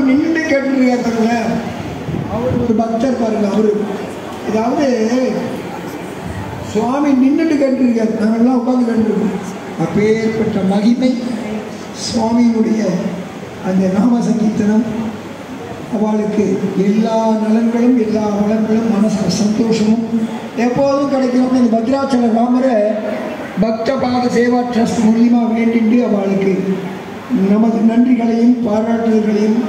நின்று கேட்டுருக்காருங்க. அவர் ஒரு பக்தர் பாருங்க. அவரு அதாவது சுவாமி நின்றுட்டு கேட்டுருக்காரு, நாங்கள்லாம் உட்காந்து கேட்டுருக்கோம். அப்பேற்பட்ட மகிமை சுவாமியினுடைய அந்த நாம சங்கீர்த்தனம். அவளுக்கு எல்லா நலன்களும் எல்லா வளங்களும் மனசு சந்தோஷமும் எப்போதும் கிடைக்கணும்னு இந்த பத்ராச்சல ராமரை பக்த பாத சேவா ட்ரஸ்ட் மூலியமாக வேண்டிட்டு அவளுக்கு நமது நன்றிகளையும் பாராட்டுதல்களையும்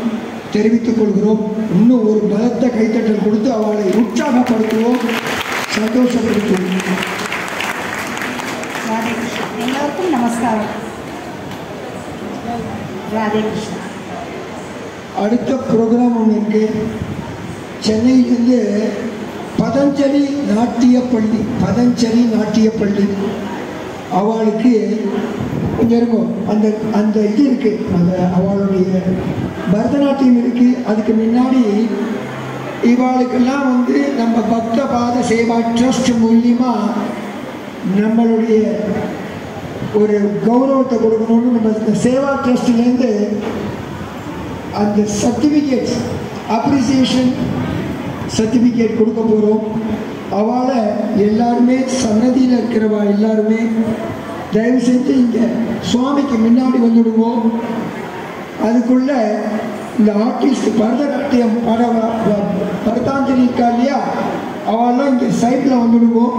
தெரிவித்துக் கொள்கிறோம். இன்னும் ஒரு பலத்த கைத்தட்டல் கொடுத்து அவளை உற்சாகப்படுத்துவோம், சந்தோஷப்படுத்துவோம். ராதே கிருஷ்ணா. எல்லாருக்கும் நமஸ்காரம். ராதே கிருஷ்ணா. அடுத்த ப்ரோக்ராம் ஒன்று இருக்கு. சென்னையிலேருந்து பதஞ்சலி நாட்டியப்பள்ளி, பதஞ்சலி நாட்டியப்பள்ளி அவளுக்கு கொஞ்சம் இருக்கும். அந்த அந்த இது இருக்குது, அந்த அவளுடைய பரதநாட்டியம் இருக்குது. அதுக்கு முன்னாடி இவாளுக்கெல்லாம் வந்து நம்ம பக்த பாத சேவா ட்ரஸ்ட் மூலியமாக நம்மளுடைய ஒரு கௌரவத்தை கொடுக்கணும்னு நம்ம இந்த சேவா ட்ரஸ்ட்லேருந்து அந்த சர்டிஃபிகேட், அப்ரிசியேஷன் சர்டிஃபிகேட் கொடுக்க போகிறோம். அவளை எல்லாருமே சன்னதியில் இருக்கிறவா எல்லாருமே தயவு செஞ்சு இங்கே சுவாமிக்கு முன்னாடி வந்துடுவோம். அதுக்குள்ள இந்த ஆர்டிஸ்ட் பரதநாட்டியம் பரதாஞ்சலி இருக்கா இல்லையா, அவெல்லாம் இங்கே சைடில் வந்துடுவோம்.